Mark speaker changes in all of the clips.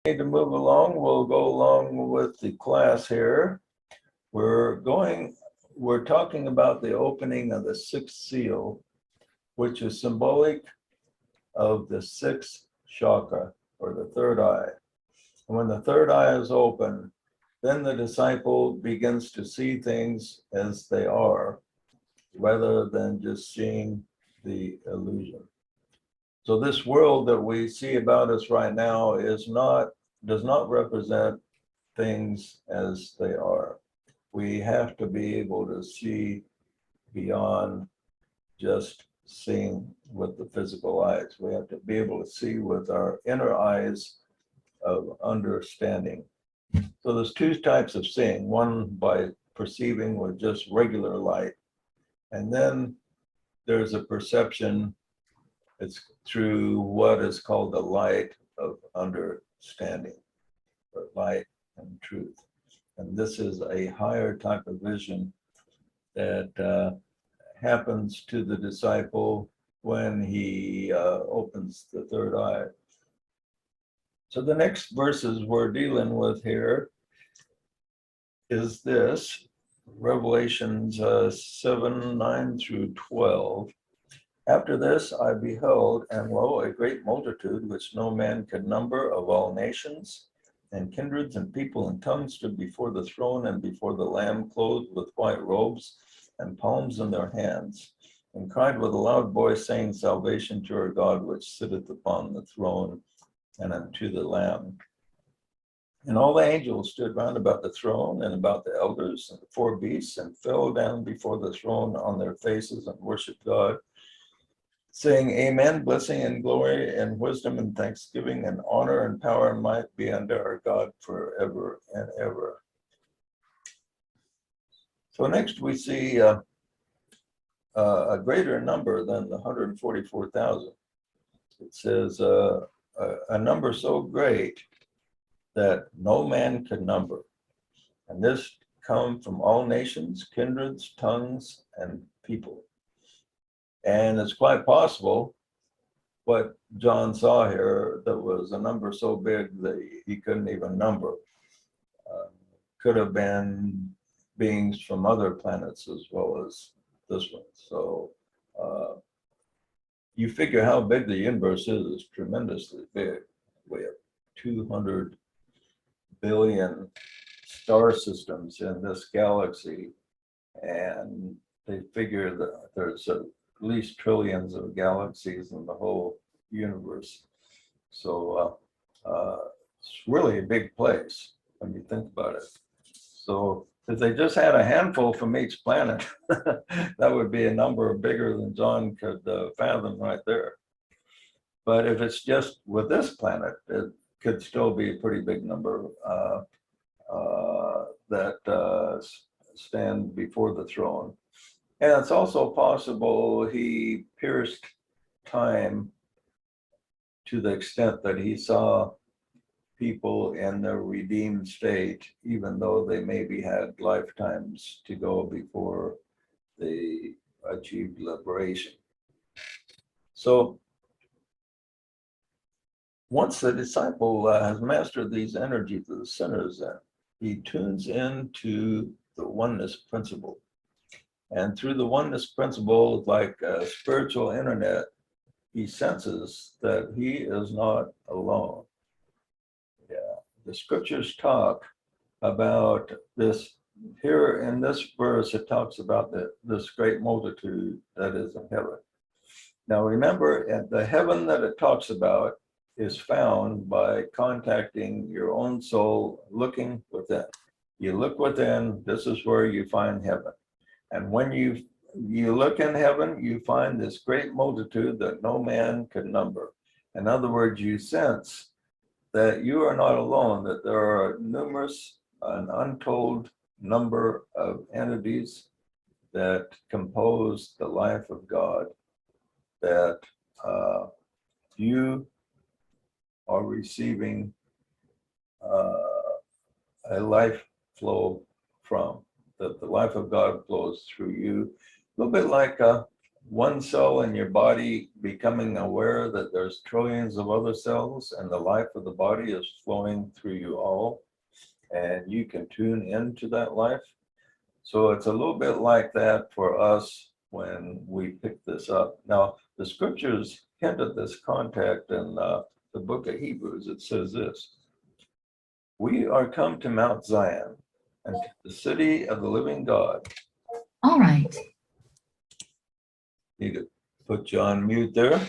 Speaker 1: Need to move along. We'll go along with the class here. We're talking about the opening of the sixth seal, which is symbolic of the sixth chakra, or the third eye. And when the third eye is open, then the disciple begins to see things as they are, rather than just seeing the illusion. So this world that we see about us right now does not represent things as they are. We have to be able to see beyond just seeing with the physical eyes. We have to be able to see with our inner eyes of understanding. So there's two types of seeing, one by perceiving with just regular light, and then there's a perception. It's through what is called the light of understanding, or light and truth. And this is a higher type of vision that happens to the disciple when he opens the third eye. So the next verses we're dealing with here is this, Revelations 7, 9 through 12. After this I beheld, and lo, a great multitude, which no man could number, of all nations and kindreds and people and tongues, stood before the throne and before the Lamb, clothed with white robes and palms in their hands, and cried with a loud voice, saying, Salvation to our God, which sitteth upon the throne, and unto the Lamb. And all the angels stood round about the throne and about the elders and the four beasts, and fell down before the throne on their faces and worshipped God, saying, Amen, blessing and glory and wisdom and thanksgiving and honor and power and might be unto our God forever and ever. So next we see a greater number than the 144,000. It says a number so great that no man could number. And this come from all nations, kindreds, tongues, and people. And it's quite possible what John saw here, that was a number so big that he couldn't even number. Could have been beings from other planets as well as this one. So you figure how big the universe is. It's tremendously big. We have 200 billion star systems in this galaxy, and they figure that there's at least trillions of galaxies in the whole universe. So it's really a big place when you think about it. So if they just had a handful from each planet, that would be a number bigger than John could fathom right there. But if it's just with this planet, it could still be a pretty big number that stand before the throne. And it's also possible he pierced time to the extent that he saw people in their redeemed state, even though they maybe had lifetimes to go before they achieved liberation. So once the disciple has mastered these energies of the sinners, then he tunes into the oneness principle. And through the oneness principle, like a spiritual internet, he senses that he is not alone. Yeah, the scriptures talk about this. Here in this verse, it talks about this great multitude that is in heaven. Now remember, the heaven that it talks about is found by contacting your own soul, looking within. You look within, this is where you find heaven. And when you look in heaven, you find this great multitude that no man can number. In other words, you sense that you are not alone, that there are numerous, an untold number of entities that compose the life of God, that you are receiving a life flow from, that the life of God flows through you. A little bit like one cell in your body becoming aware that there's trillions of other cells and the life of the body is flowing through you all, and you can tune into that life. So it's a little bit like that for us when we pick this up. Now, the scriptures hint at this contact in the book of Hebrews. It says this: we are come to Mount Zion and to the city of the living God.
Speaker 2: All right.
Speaker 1: Need to put you on mute there.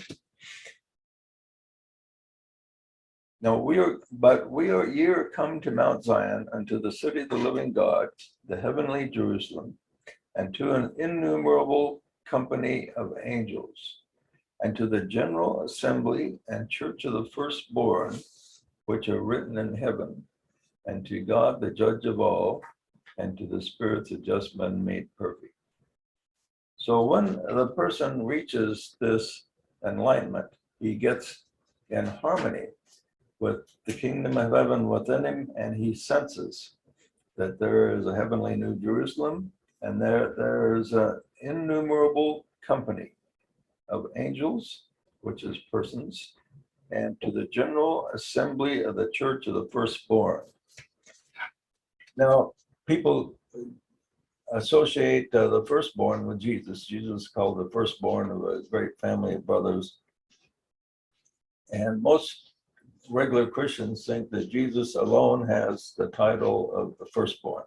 Speaker 1: Now ye are come to Mount Zion, unto the city of the living God, the heavenly Jerusalem, and to an innumerable company of angels, and to the general assembly and church of the firstborn, which are written in heaven, and to God the judge of all, and to the spirits of just men made perfect. So when the person reaches this enlightenment, he gets in harmony with the kingdom of heaven within him, and he senses that there is a heavenly New Jerusalem, and there is an innumerable company of angels, which is persons, and to the general assembly of the church of the firstborn. Now, people associate the firstborn with Jesus. Jesus is called the firstborn of a great family of brothers. And most regular Christians think that Jesus alone has the title of the firstborn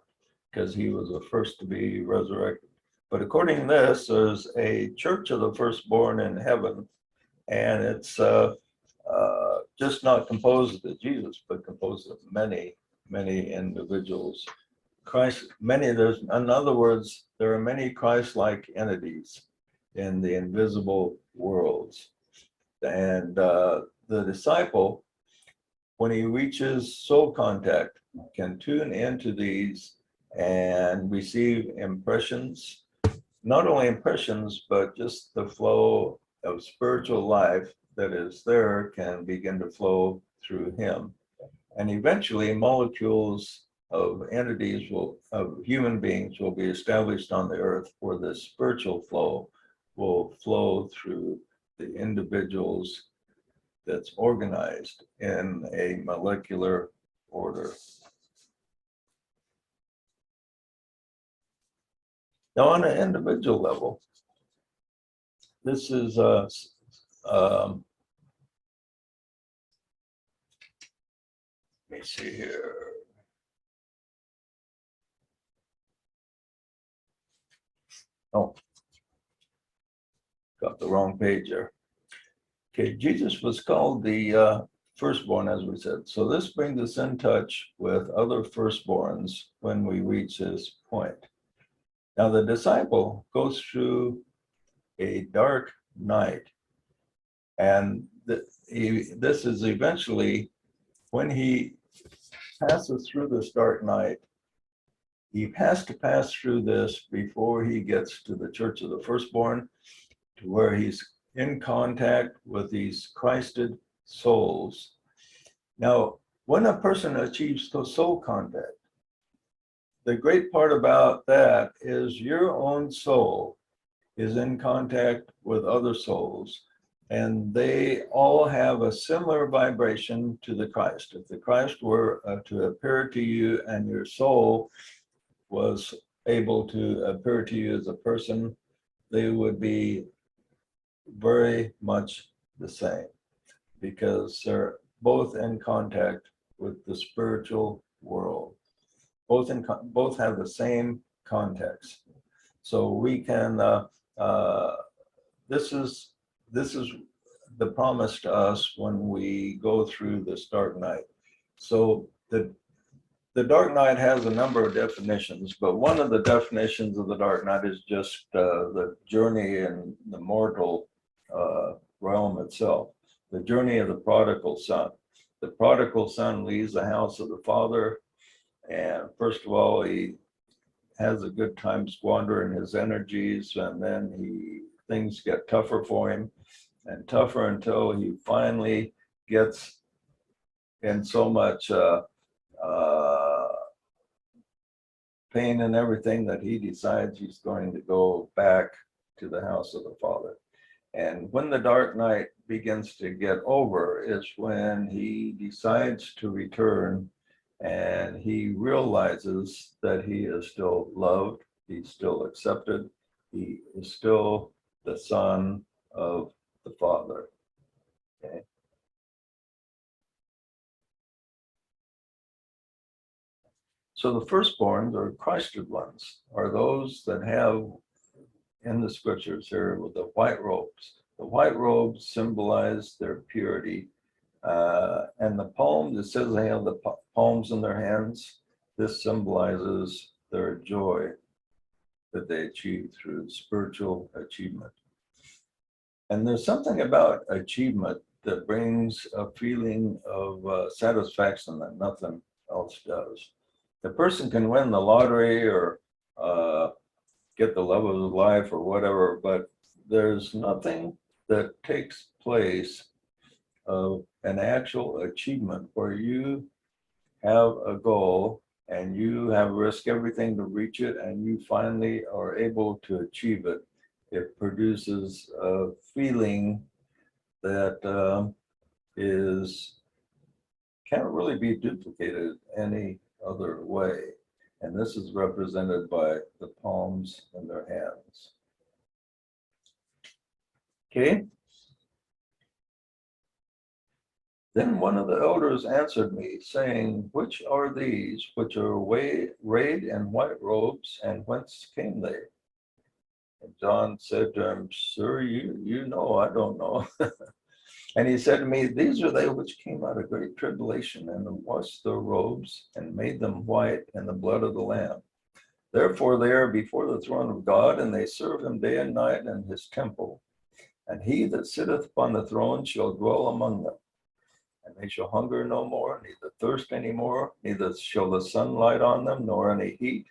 Speaker 1: because he was the first to be resurrected. But according to this, there's a church of the firstborn in heaven, and it's just not composed of Jesus, but composed of many, many individuals. In other words, there are many Christ-like entities in the invisible worlds. And the disciple, when he reaches soul contact, can tune into these and receive impressions, not only impressions, but just the flow of spiritual life that is there can begin to flow through him. And eventually molecules of entities of human beings will be established on the earth where the spiritual flow will flow through the individuals that's organized in a molecular order. Now, on an individual level, this is let me see here. Oh, got the wrong page there. Okay, Jesus was called the firstborn, as we said. So this brings us in touch with other firstborns when we reach this point. Now, the disciple goes through a dark night, and this is eventually when he passes through this dark night. He has to pass through this before he gets to the church of the firstborn, to where he's in contact with these Christed souls. Now, when a person achieves soul contact, the great part about that is your own soul is in contact with other souls, and they all have a similar vibration to the Christ. If the Christ were to appear to you and your soul was able to appear to you as a person, they would be very much the same because they're both in contact with the spiritual world. Both have the same context. So we can. This is the promise to us when we go through this dark night. So the dark night has a number of definitions, but one of the definitions of the dark night is just the journey in the mortal realm itself, the journey of the prodigal son. The prodigal son leaves the house of the father, and first of all, he has a good time squandering his energies, and then things get tougher for him and tougher until he finally gets in so much pain and everything that he decides he's going to go back to the house of the Father. And when the dark night begins to get over is when he decides to return, and he realizes that he is still loved, he's still accepted, he is still the son of the Father. Okay. So the firstborn, or Christed ones, are those that have in the scriptures here with the white robes. The white robes symbolize their purity. And the palms, it says they have the palms in their hands. This symbolizes their joy that they achieve through spiritual achievement. And there's something about achievement that brings a feeling of satisfaction that nothing else does. The person can win the lottery or get the love of his life or whatever, but there's nothing that takes place of an actual achievement where you have a goal and you have risked everything to reach it and you finally are able to achieve it. It produces a feeling that is can't really be duplicated any other way. And this is represented by the palms in their hands. Okay. Then one of the elders answered me, saying, which are these which are arrayed in white robes, and whence came they? And John said to him, sir, you know, I don't know. And he said to me, these are they which came out of great tribulation, and washed their robes, and made them white in the blood of the Lamb. Therefore they are before the throne of God, and they serve him day and night in his temple. And he that sitteth upon the throne shall dwell among them. And they shall hunger no more, neither thirst any more, neither shall the sun light on them, nor any heat.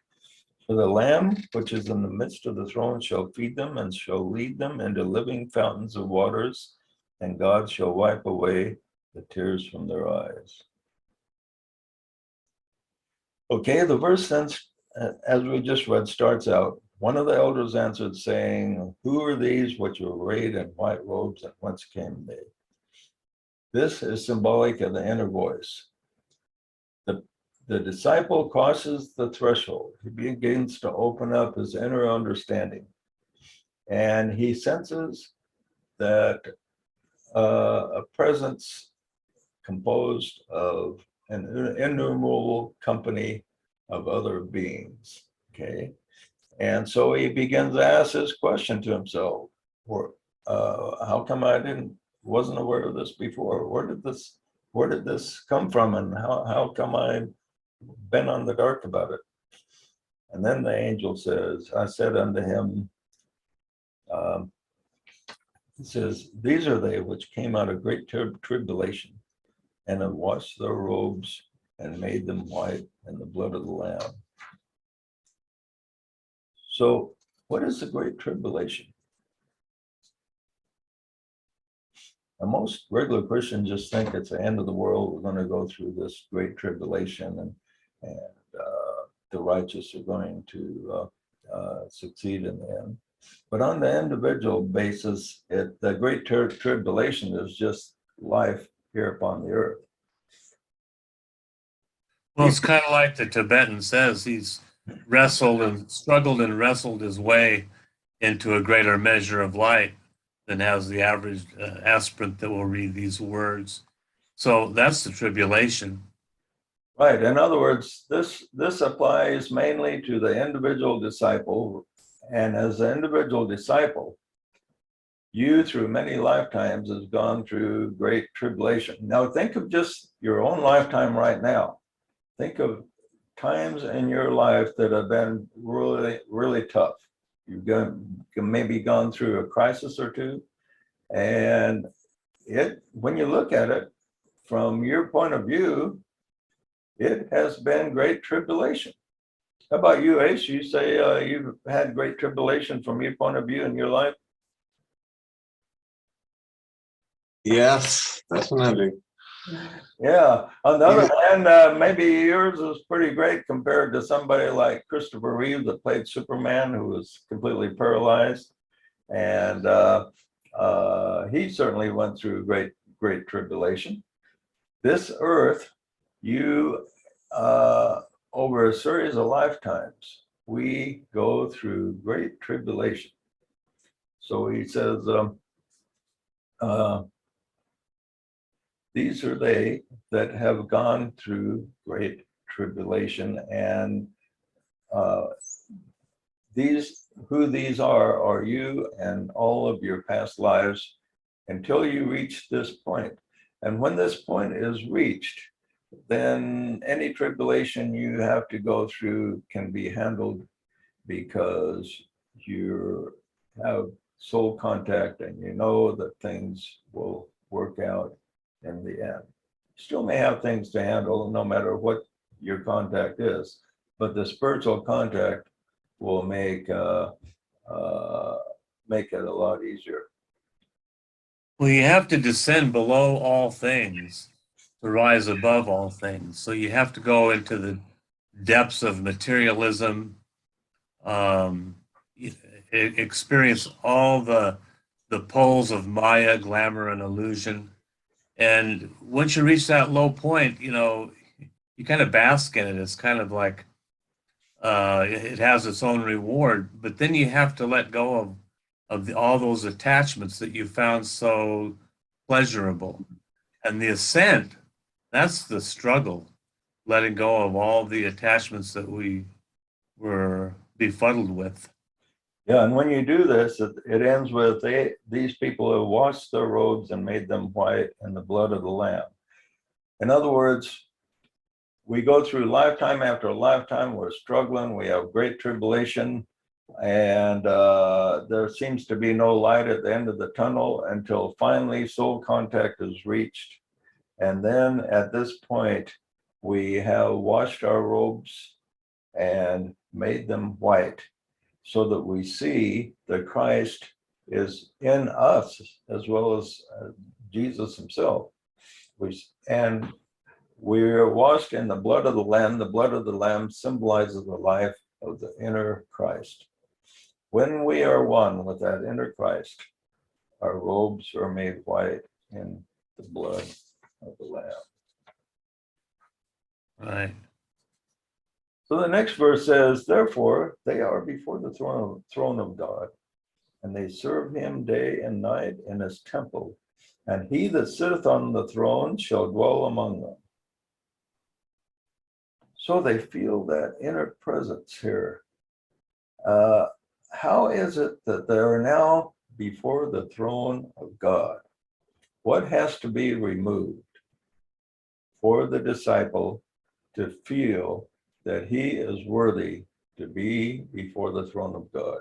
Speaker 1: For the Lamb which is in the midst of the throne shall feed them, and shall lead them into living fountains of waters, and God shall wipe away the tears from their eyes. Okay, the verse then, as we just read, starts out, one of the elders answered, saying, who are these which are arrayed in white robes, and whence came they? This is symbolic of the inner voice. The disciple crosses the threshold. He begins to open up his inner understanding. And he senses that a presence composed of an innumerable company of other beings. Okay. And so he begins to ask this question to himself, how come I wasn't aware of this before? Where did this come from? And how come I've been on the dark about it? And then the angel says, I said unto him, he says, these are they which came out of great tribulation, and have washed their robes and made them white in the blood of the Lamb. So what is the great tribulation? And most regular Christians just think it's the end of the world. We're going to go through this great tribulation, and the righteous are going to succeed in the end. But on the individual basis, the great tribulation is just life here upon the earth.
Speaker 2: Well, it's kind of like the Tibetan says, he's wrestled and struggled and wrestled his way into a greater measure of light than has the average aspirant that will read these words. So that's the tribulation.
Speaker 1: Right. In other words, this applies mainly to the individual disciple. And as an individual disciple, you through many lifetimes has gone through great tribulation. Now think of just your own lifetime right now. Think of times in your life that have been really, really tough. You've maybe gone through a crisis or two. And when you look at it from your point of view, it has been great tribulation. How about you, Ace? You say you've had great tribulation from your point of view in your life?
Speaker 3: Yes, definitely.
Speaker 1: Yeah. On the other hand, maybe yours is pretty great compared to somebody like Christopher Reeve that played Superman, who was completely paralyzed. And he certainly went through great tribulation. This earth, you, over a series of lifetimes, we go through great tribulation. So he says, these are they that have gone through great tribulation, and these are you and all of your past lives until you reach this point. And when this point is reached, then any tribulation you have to go through can be handled, because you have soul contact and you know that things will work out in the end. Still may have things to handle no matter what your contact is, but the spiritual contact will make it a lot easier.
Speaker 2: Well, you have to descend below all things to rise above all things. So you have to go into the depths of materialism, experience all the poles of Maya, glamour, and illusion. And once you reach that low point, you kind of bask in it. It's kind of like it has its own reward, but then you have to let go of all those attachments that you found so pleasurable. And the ascent, that's the struggle, letting go of all the attachments that we were befuddled with.
Speaker 1: Yeah, and when you do this, it ends with these people have washed their robes and made them white in the blood of the Lamb. In other words, we go through lifetime after lifetime, we're struggling, we have great tribulation, and there seems to be no light at the end of the tunnel until finally soul contact is reached. And then at this point, we have washed our robes and made them white, so that we see that Christ is in us as well as Jesus himself. And we're washed in the blood of the Lamb. The blood of the Lamb symbolizes the life of the inner Christ. When we are one with that inner Christ, our robes are made white in the blood of the Lamb.
Speaker 2: Right.
Speaker 1: So the next verse says, therefore, they are before the throne of God, and they serve him day and night in his temple, and he that sitteth on the throne shall dwell among them. So they feel that inner presence here. How is it that they are now before the throne of God? What has to be removed for the disciple to feel that he is worthy to be before the throne of God?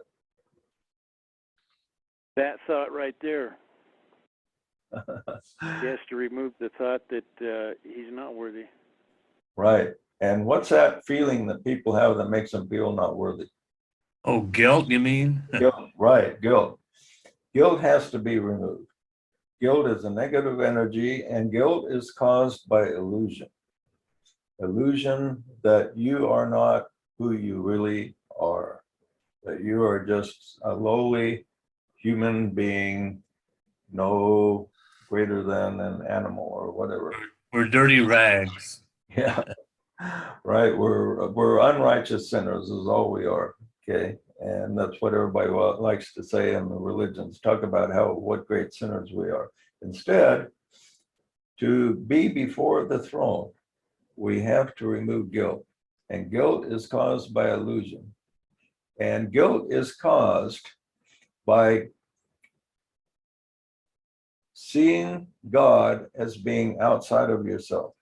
Speaker 4: That thought right there. He has to remove the thought that he's not worthy.
Speaker 1: Right. And what's that feeling that people have that makes them feel not worthy?
Speaker 2: Oh, guilt, you mean?
Speaker 1: Guilt. Right. Guilt. Guilt has to be removed. Guilt is a negative energy, and guilt is caused by illusion. Illusion that you are not who you really are, that you are just a lowly human being, no greater than an animal or whatever.
Speaker 2: We're dirty rags.
Speaker 1: Yeah, right. We're unrighteous sinners is all we are. Okay, and that's what everybody likes to say in the religions. Talk about what great sinners we are. Instead, to be before the throne, we have to remove guilt, and guilt is caused by illusion, and guilt is caused by seeing God as being outside of yourself.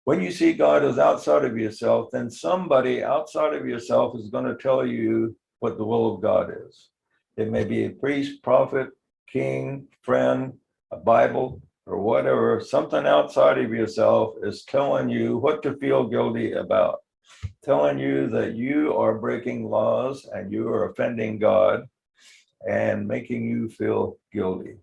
Speaker 1: When you see God as outside of yourself, then somebody outside of yourself is going to tell you what the will of God is. It may be a priest, prophet, king, friend, a Bible, or whatever. Something outside of yourself is telling you what to feel guilty about, telling you that you are breaking laws and you are offending God and making you feel guilty.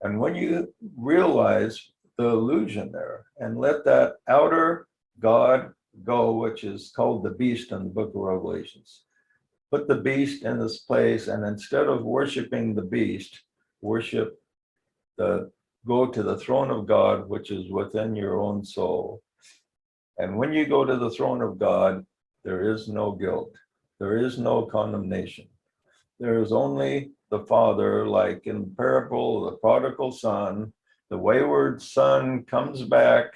Speaker 1: And when you realize the illusion there and let that outer God go, which is called the beast in the book of Revelations, put the beast in this place, and instead of worshiping the beast, worship go to the throne of God, which is within your own soul. And when you go to the throne of God, there is no guilt. There is no condemnation. There is only the Father, like in the parable of the prodigal son. The wayward son comes back,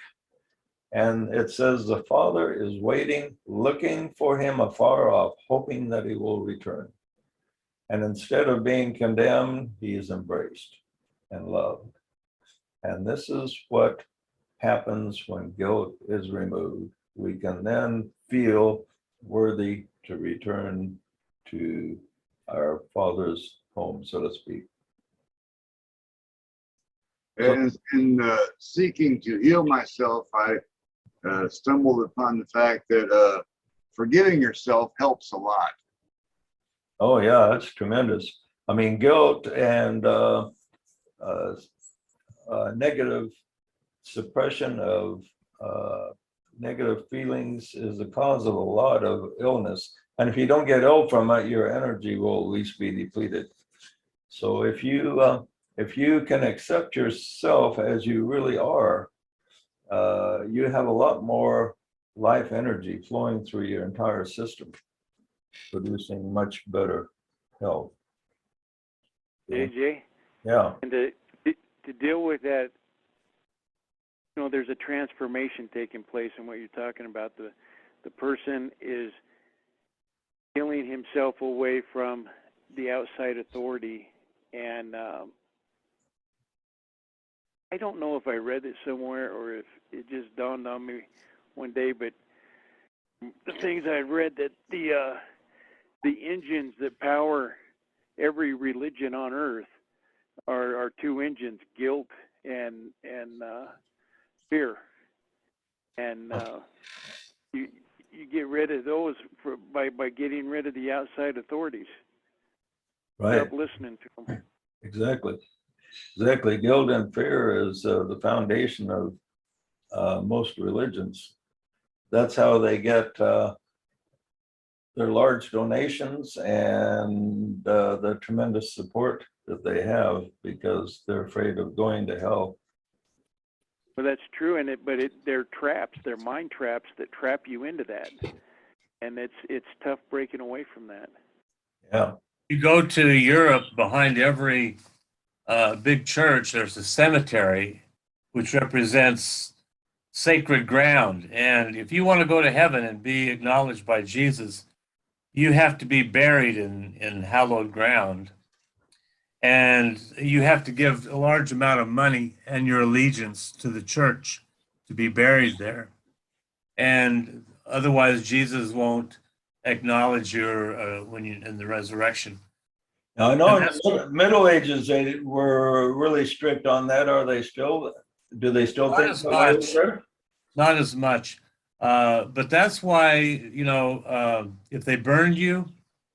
Speaker 1: and it says the Father is waiting, looking for him afar off, hoping that he will return. And instead of being condemned, he is embraced and loved. And this is what happens when guilt is removed. We can then feel worthy to return to our Father's home, so to speak.
Speaker 5: And in seeking to heal myself, I stumbled upon the fact that forgiving yourself helps a lot.
Speaker 1: Oh yeah, that's tremendous. I mean, guilt and negative suppression of negative feelings is the cause of a lot of illness. And if you don't get ill from it, your energy will at least be depleted. So if you can accept yourself as you really are, you have a lot more life energy flowing through your entire system, producing much better health.
Speaker 4: AJ,
Speaker 1: Yeah.
Speaker 4: and to deal with that, you know, there's a transformation taking place in what you're talking about. The person is healing himself away from the outside authority, and I don't know if I read it somewhere or if it just dawned on me one day, but the things I read that the engines that power every religion on earth are two engines: guilt and fear. And you get rid of those by getting rid of the outside authorities.
Speaker 1: Right.
Speaker 4: Stop listening to them.
Speaker 1: Exactly. Guilt and fear is the foundation of most religions. That's how they get their large donations and the tremendous support that they have, because they're afraid of going to hell.
Speaker 4: Well, that's true, they're traps. They're mind traps that trap you into that, and it's tough breaking away from that.
Speaker 1: Yeah.
Speaker 2: You go to Europe, behind every big church, there's a cemetery, which represents sacred ground. And if you want to go to heaven and be acknowledged by Jesus, you have to be buried in hallowed ground. And you have to give a large amount of money and your allegiance to the church to be buried there. And otherwise, Jesus won't acknowledge your when you in the resurrection.
Speaker 1: Now, I know in the Middle Ages they were really strict on that. Are they still? Do they still
Speaker 2: Not
Speaker 1: think
Speaker 2: as
Speaker 1: so?
Speaker 2: much. Not as much. But that's why, you know, if they burned you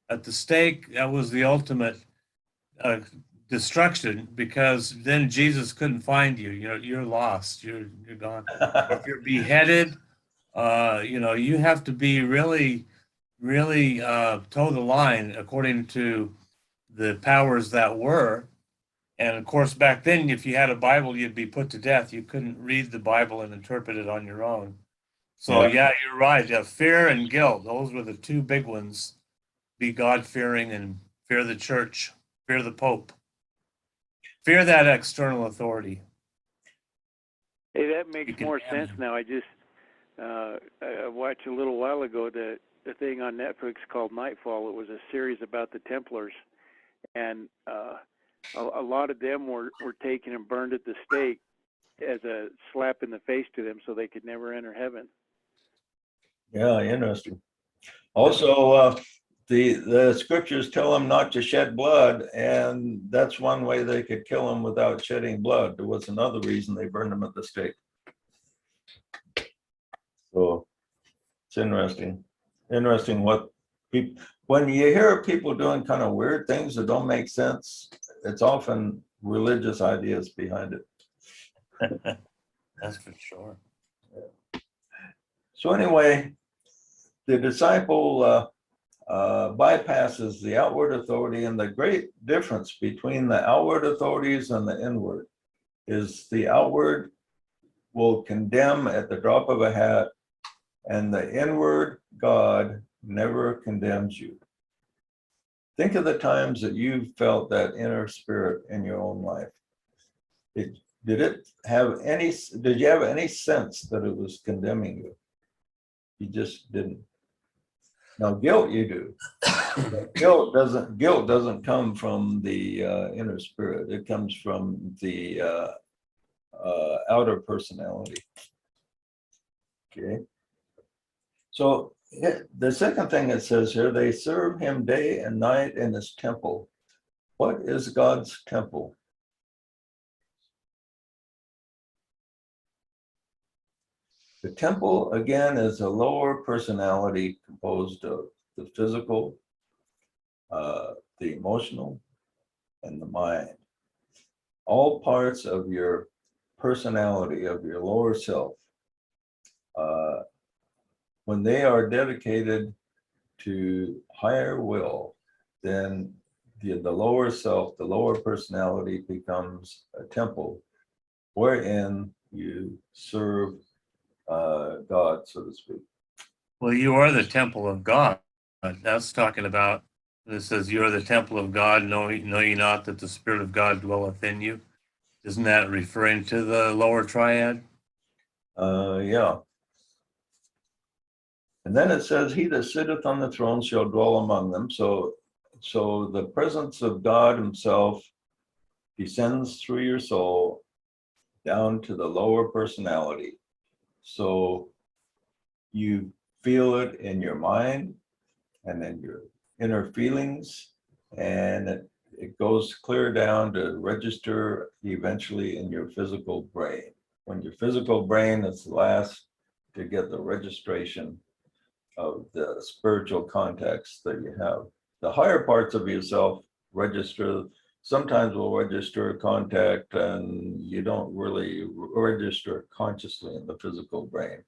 Speaker 2: at the stake, that was the ultimate destruction, because then Jesus couldn't find you. You know, you're lost. You're gone. Or if you're beheaded, you know, you have to be really, really toe the line according to the powers that were. And of course, back then, if you had a Bible, you'd be put to death. You couldn't read the Bible and interpret it on your own. So yeah, you're right. Yeah, fear and guilt, those were the two big ones. Be God-fearing and fear the church, fear the Pope, fear that external authority.
Speaker 4: Hey, that makes more sense now. I just I watched a little while ago the thing on Netflix called Nightfall. It was a series about the Templars, and a lot of them were taken and burned at the stake as a slap in the face to them, so they could never enter heaven.
Speaker 1: Yeah, interesting. Also, the scriptures tell them not to shed blood, and that's one way they could kill them without shedding blood. There was another reason they burned them at the stake. So it's interesting. Interesting what people, when you hear people doing kind of weird things that don't make sense, it's often religious ideas behind it.
Speaker 2: That's for sure.
Speaker 1: So anyway, the disciple bypasses the outward authority, and the great difference between the outward authorities and the inward is the outward will condemn at the drop of a hat, and the inward God never condemns you. Think of the times that you felt that inner spirit in your own life. Did you have any sense that it was condemning you? You just didn't. Now, guilt you do. Guilt doesn't come from the inner spirit. It comes from the outer personality. Okay. So the second thing it says here, they serve him day and night in his temple. What is God's temple? The temple, again, is a lower personality composed of the physical, the emotional, and the mind. All parts of your personality, of your lower self, when they are dedicated to higher will, then the lower self, the lower personality becomes a temple wherein you serve God, so to speak.
Speaker 2: Well, you are the temple of God. That's talking about, it says, you are the temple of God, know ye not that the Spirit of God dwelleth in you? Isn't that referring to the lower triad?
Speaker 1: Yeah. And then it says, he that sitteth on the throne shall dwell among them. So the presence of God himself descends through your soul down to the lower personality. So you feel it in your mind and in your inner feelings, and it goes clear down to register eventually in your physical brain. When your physical brain is last to get the registration of the spiritual context that you have. The higher parts of yourself register, sometimes will register contact, and you don't really register consciously in the physical brain.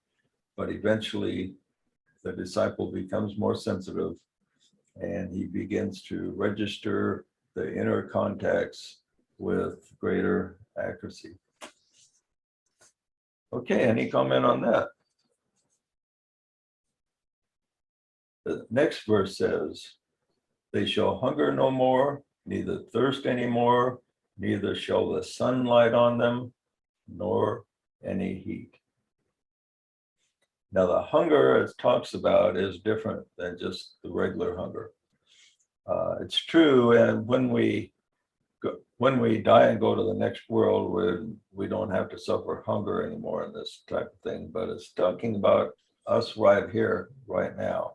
Speaker 1: But eventually the disciple becomes more sensitive and he begins to register the inner contacts with greater accuracy. Okay, any comment on that? The next verse says, they shall hunger no more, neither thirst any more, neither shall the sun light on them, nor any heat. Now the hunger it talks about is different than just the regular hunger. It's true, and when we die and go to the next world, we don't have to suffer hunger anymore in this type of thing, but it's talking about us right here, right now.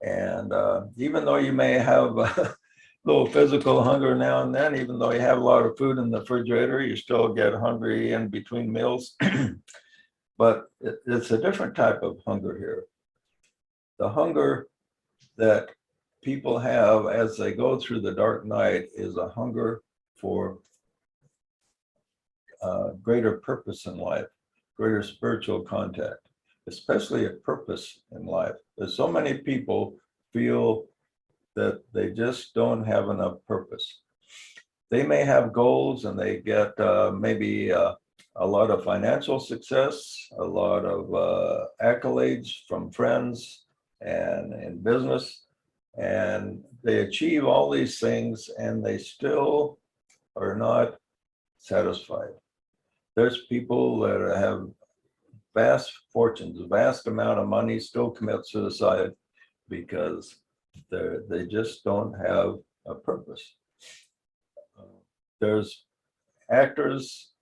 Speaker 1: And even though you may have a little physical hunger now and then, even though you have a lot of food in the refrigerator, you still get hungry in between meals. But it's a different type of hunger here. The hunger that people have as they go through the dark night is a hunger for greater purpose in life, greater spiritual contact, especially a purpose in life. There's so many people feel that they just don't have enough purpose. They may have goals and they get maybe a lot of financial success, a lot of accolades from friends and in business, and they achieve all these things and they still are not satisfied. There's people that have vast fortunes, a vast amount of money, still commit suicide because they just don't have a purpose. There's actors,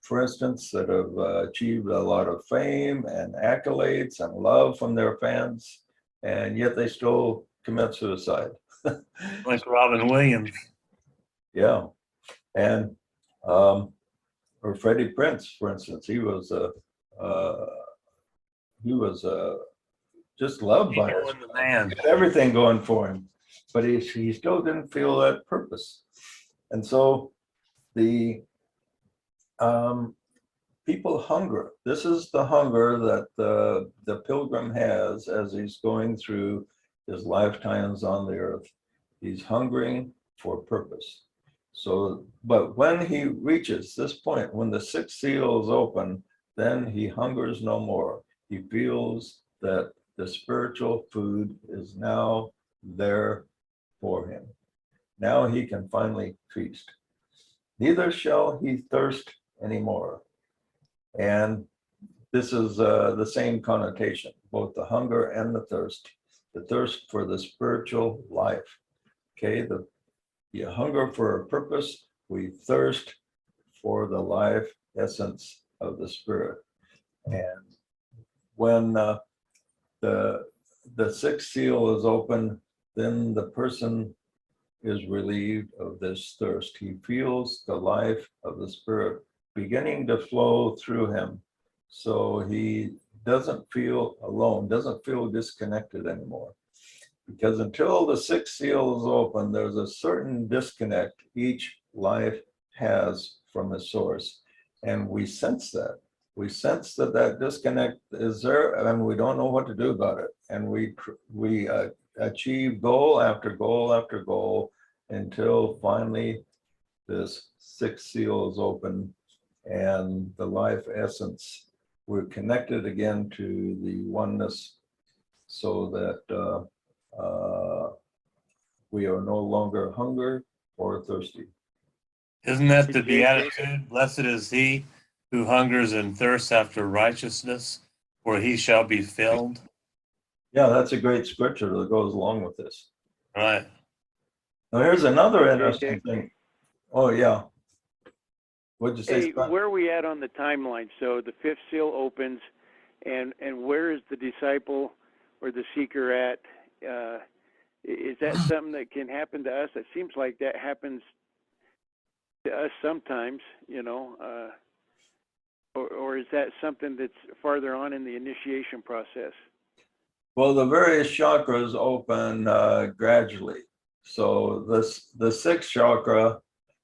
Speaker 1: for instance, that have achieved a lot of fame and accolades and love from their fans, and yet they still commit suicide.
Speaker 2: Like Robin Williams.
Speaker 1: Yeah, and or Freddie Prinze, for instance, he was just loved by us.
Speaker 2: The man.
Speaker 1: Everything going for him, but he still didn't feel that purpose, and so the people hunger. This is the hunger that the pilgrim has as he's going through his lifetimes on the earth. He's hungering for purpose. So, but when he reaches this point, when the sixth seal is open, then he hungers no more. He feels that the spiritual food is now there for him. Now he can finally feast. Neither shall he thirst anymore. And this is the same connotation, both the hunger and the thirst for the spiritual life. Okay, you hunger for a purpose, we thirst for the life essence of the Spirit. And when the sixth seal is open, then the person is relieved of this thirst. He feels the life of the Spirit beginning to flow through him. So he doesn't feel alone, doesn't feel disconnected anymore. Because until the sixth seal is open, there's a certain disconnect each life has from the source. And we sense that. We sense that that disconnect is there, and we don't know what to do about it. And we achieve goal after goal after goal until finally this sixth seal is open and the life essence, we're connected again to the oneness, so that we are no longer hungry or thirsty.
Speaker 2: Isn't that the
Speaker 4: Hey, Jake.
Speaker 2: beatitude? Blessed is he who hungers and thirsts after righteousness, for he shall be filled.
Speaker 1: Yeah, that's a great scripture that goes along with this.
Speaker 2: Right.
Speaker 1: Now, here's another
Speaker 4: Hey,
Speaker 1: interesting
Speaker 4: Jake.
Speaker 1: thing. Oh, yeah. What'd you say,
Speaker 4: Hey,
Speaker 1: Scott?
Speaker 4: where are we at on the timeline? So the fifth seal opens, and where is the disciple or the seeker at? Is that something that can happen to us? It seems like that happens to us sometimes, or is that something that's farther on in the initiation process?
Speaker 1: Well, the various chakras open gradually. So the sixth chakra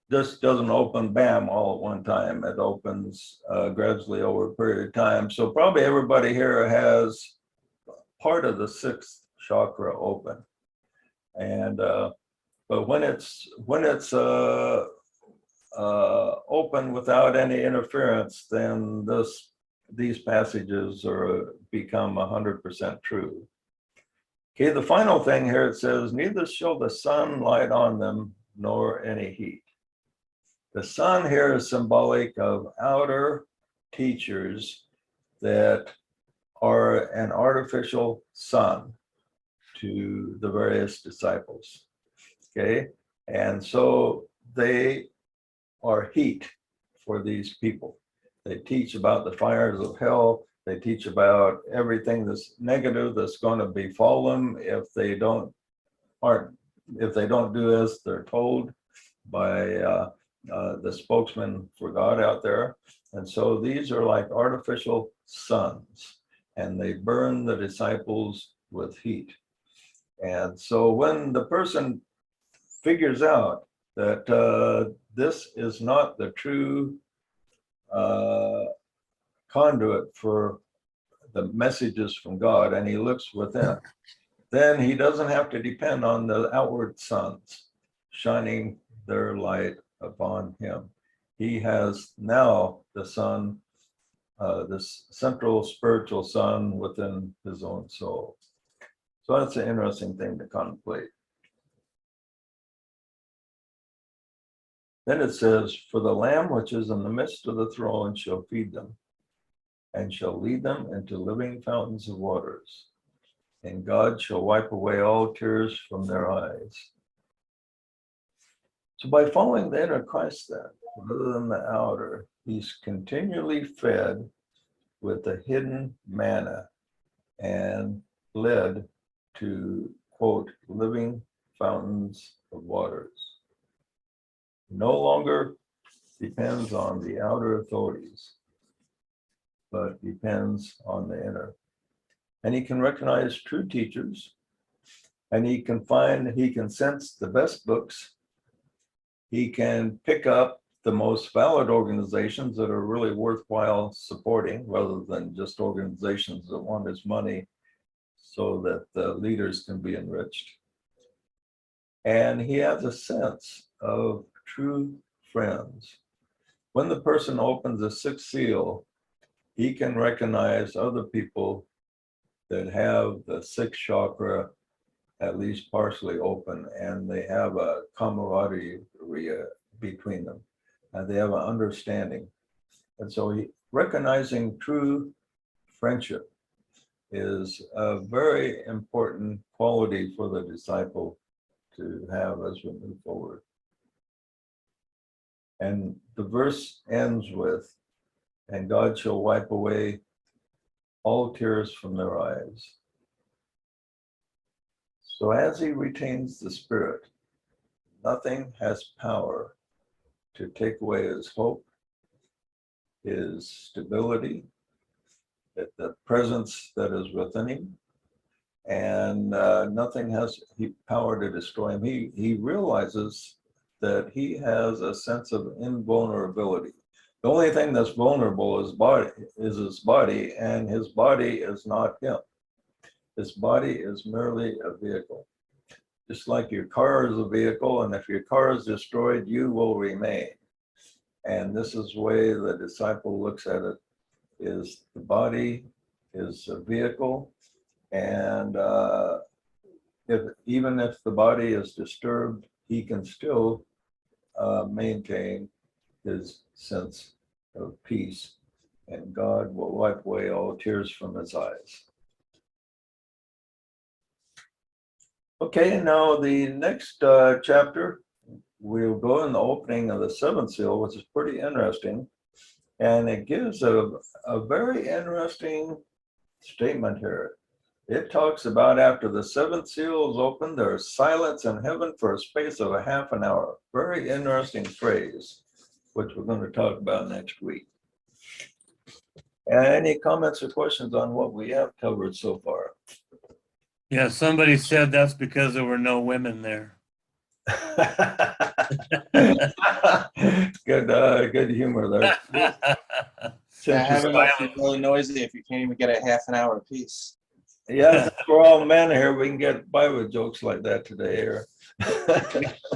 Speaker 1: just doesn't open bam all at one time. It opens gradually over a period of time. So probably everybody here has part of the sixth chakra open. And but when it's open without any interference, then these passages become 100% true. Okay, the final thing here, it says, neither shall the sun light on them, nor any heat. The sun here is symbolic of outer teachers that are an artificial sun to the various disciples. Okay, and so they are heat for these people. They teach about the fires of hell. They teach about everything that's negative that's going to befall them if they don't do as they're told by the spokesman for God out there. And so these are like artificial suns, and they burn the disciples with heat. And so when the person figures out that this is not the true conduit for the messages from God, and he looks within, then he doesn't have to depend on the outward suns shining their light upon him. He has now the sun, this central spiritual sun within his own soul. So that's an interesting thing to contemplate. Then it says, for the Lamb which is in the midst of the throne shall feed them, and shall lead them into living fountains of waters. And God shall wipe away all tears from their eyes. So by following the inner Christ then, rather than the outer, he's continually fed with the hidden manna and led to, quote, living fountains of waters. No longer depends on the outer authorities, but depends on the inner. And he can recognize true teachers, and he can sense the best books. He can pick up the most valid organizations that are really worthwhile supporting, rather than just organizations that want his money. so that the leaders can be enriched. And he has a sense of true friends. When the person opens the sixth seal, he can recognize other people that have the sixth chakra at least partially open, and they have a camaraderie between them, and they have an understanding. And so recognizing true friendship is a very important quality for the disciple to have as we move forward. And the verse ends with, and God shall wipe away all tears from their eyes. So as he retains the Spirit, nothing has power to take away his hope, his stability, the presence that is within him, and nothing has power to destroy him. He realizes that he has a sense of invulnerability. The only thing that's vulnerable is his body, and his body is not him. His body is merely a vehicle. Just like your car is a vehicle, and if your car is destroyed, you will remain. And this is the way the disciple looks at it, is the body is a vehicle, and even if the body is disturbed, he can still maintain his sense of peace, and God will wipe away all tears from his eyes. Okay, now the next chapter, we'll go in the opening of the seventh seal, which is pretty interesting. And it gives a very interesting statement here. It talks about after the seventh seal is opened, there is silence in heaven for a space of a half an hour. Very interesting phrase, which we're going to talk about next week. Any comments or questions on what we have covered so far?
Speaker 2: Yeah, somebody said that's because there were no women there.
Speaker 1: Good humor there.
Speaker 6: Yeah, heaven must be really noisy if you can't even get a half an hour apiece.
Speaker 1: Yeah, since we're all men here, we can get by with jokes like that today. Or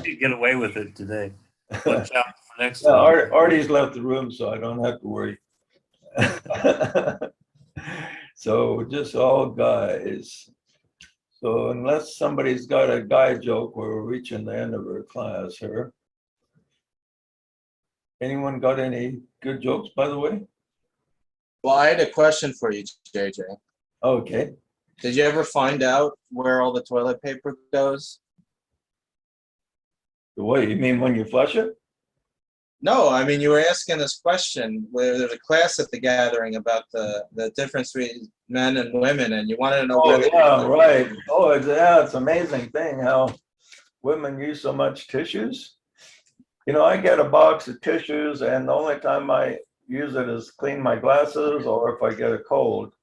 Speaker 2: You get away with it today. Watch out for next
Speaker 1: yeah,
Speaker 2: time.
Speaker 1: Artie's left the room, so I don't have to worry. So just all guys. So unless somebody's got a guy joke, we're reaching the end of our class here. Anyone got any good jokes, by the way?
Speaker 6: Well, I had a question for you, JJ.
Speaker 1: Okay.
Speaker 6: Did you ever find out where all the toilet paper goes?
Speaker 1: What, you mean when you flush it?
Speaker 6: No, I mean, you were asking this question where there's a class at the gathering about the difference between men and women, and you wanted to know where
Speaker 1: Oh,
Speaker 6: they
Speaker 1: yeah, right. Oh, it's an amazing thing how women use so much tissues. You know, I get a box of tissues, and the only time I use it is clean my glasses or if I get a cold.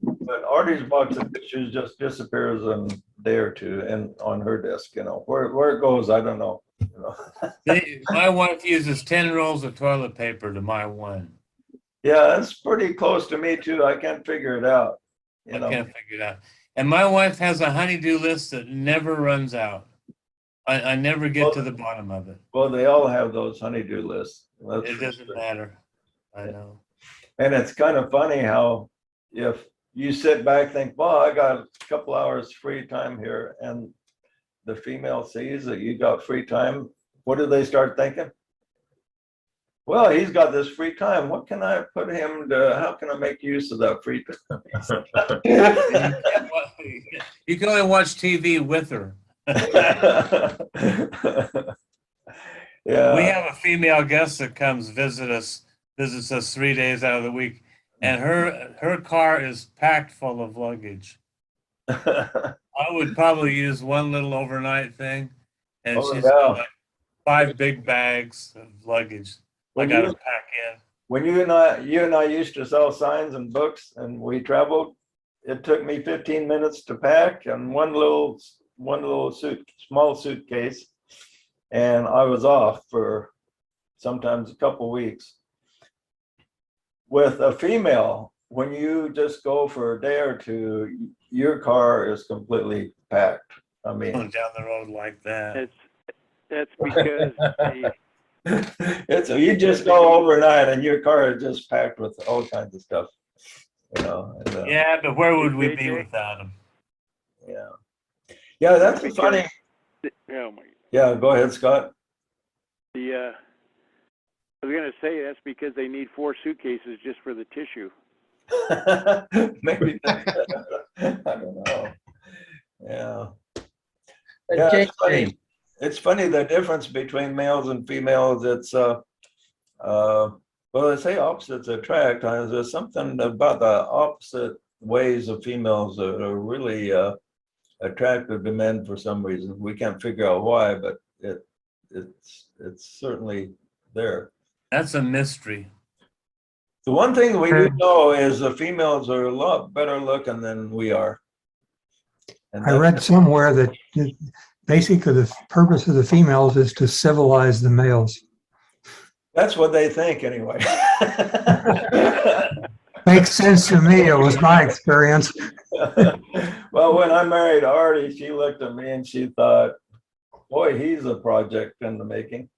Speaker 1: But Artie's box of tissues just disappears in a day or two and on her desk, you know. Where it goes, I don't know. You know?
Speaker 2: My wife uses 10 rolls of toilet paper to my one.
Speaker 1: Yeah, it's pretty close to me too. I can't figure it out. You know.
Speaker 2: I can't figure it out. And my wife has a honey-do list that never runs out. I never get to the bottom of it.
Speaker 1: Well, they all have those honey-do lists.
Speaker 2: It doesn't matter. I know.
Speaker 1: And it's kind of funny how if you sit back, think, well, I got a couple hours free time here, and the female sees that you got free time, what do they start thinking? Well, he's got this free time. What can I put him to, how can I make use of that free time?
Speaker 2: You can only watch TV with her.
Speaker 1: Yeah.
Speaker 2: We have a female guest that comes visits us 3 days out of the week, and her car is packed full of luggage. I would probably use one little overnight thing, and she's got like 5 big bags of luggage. I got to pack in.
Speaker 1: When you and I used to sell signs and books, and we traveled, it took me 15 minutes to pack and one little small suitcase, and I was off for sometimes a couple weeks. With a female, when you just go for a day or two, your car is completely packed. I mean,
Speaker 2: Going down the road like that.
Speaker 4: That's because
Speaker 1: it's you just go overnight and your car is just packed with all kinds of stuff. You know. And,
Speaker 2: Yeah, but where would we be
Speaker 4: JJ?
Speaker 2: without him?
Speaker 1: yeah. Yeah, that's
Speaker 4: Because-
Speaker 1: funny.
Speaker 4: oh my,
Speaker 1: Yeah, go ahead, Scott.
Speaker 4: I was gonna say that's because they need 4 suitcases just for the tissue.
Speaker 1: Maybe I don't know. Yeah.
Speaker 7: But
Speaker 1: Yeah, it's
Speaker 7: JJ,
Speaker 1: funny. It's funny the difference between males and females. It's well, they say opposites attract. There's something about the opposite ways of females that are really attractive to men for some reason. We can't figure out why, but it's certainly there.
Speaker 2: That's a mystery.
Speaker 1: The one thing we do know is the females are a lot better looking than we are. And
Speaker 8: I read somewhere that basically the purpose of the females is to civilize the males.
Speaker 1: that's what they think anyway.
Speaker 8: Makes sense to me. It was my experience.
Speaker 1: Well, when I married Artie, she looked at me and she thought, boy, he's a project in the making.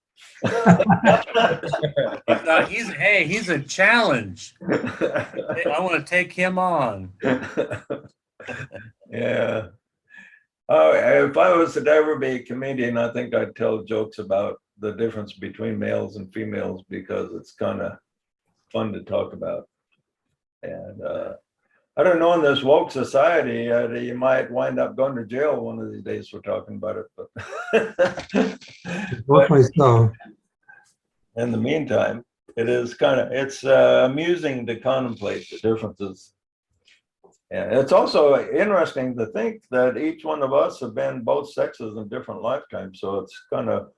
Speaker 2: He's a challenge. I want to take him on.
Speaker 1: Yeah. Oh, if I was to ever be a comedian, I think I'd tell jokes about the difference between males and females because it's kind of fun to talk about. And I don't know, in this woke society, you might wind up going to jail one of these days for talking about it. But
Speaker 8: Hopefully so.
Speaker 1: in the meantime, it's amusing to contemplate the differences. And it's also interesting to think that each one of us have been both sexes in different lifetimes. So it's kind of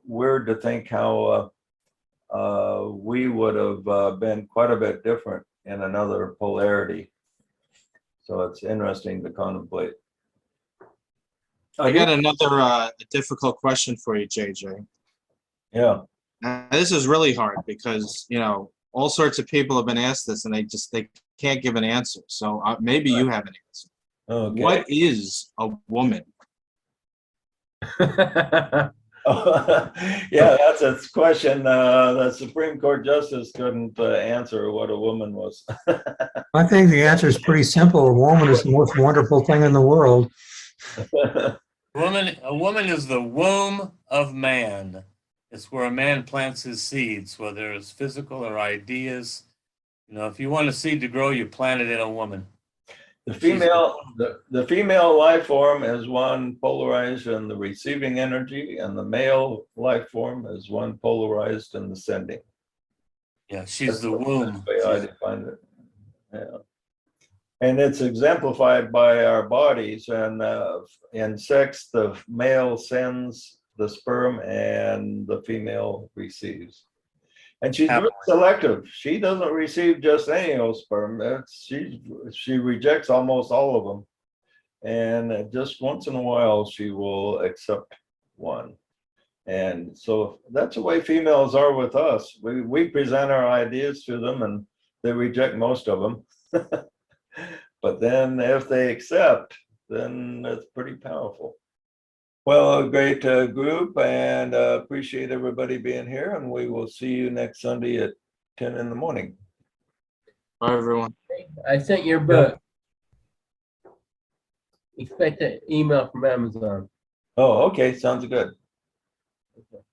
Speaker 1: weird to think how we would have been quite a bit different in another polarity. So it's interesting to contemplate.
Speaker 6: I got another difficult question for you, JJ.
Speaker 1: Yeah.
Speaker 6: This is really hard because, all sorts of people have been asked this and they can't give an answer. So maybe you have an answer.
Speaker 1: Okay.
Speaker 6: What is a woman?
Speaker 1: Yeah, that's a question the Supreme Court justice couldn't answer what a woman was.
Speaker 8: I think the answer is pretty simple. A woman is the most wonderful thing in the world.
Speaker 2: A woman is the womb of man. It's where a man plants his seeds, whether it's physical or ideas. If you want a seed to grow, you plant it in a woman.
Speaker 1: The female life form is one polarized in the receiving energy, and the male life form is one polarized in the sending.
Speaker 2: Yeah, she's the womb.
Speaker 1: That's the way I define it. Yeah. And it's exemplified by our bodies. And in sex, the male sends the sperm and the female receives. And she's very selective. She doesn't receive just any old sperm. She rejects almost all of them. And just once in a while, she will accept one. And so that's the way females are with us. We present our ideas to them and they reject most of them. But then if they accept, then it's pretty powerful. Well, a great group, and appreciate everybody being here, and we will see you next Sunday at 10 in the morning.
Speaker 6: Bye, everyone.
Speaker 7: I sent your book. Expect an email from Amazon.
Speaker 1: Oh, okay, sounds good.
Speaker 7: Okay.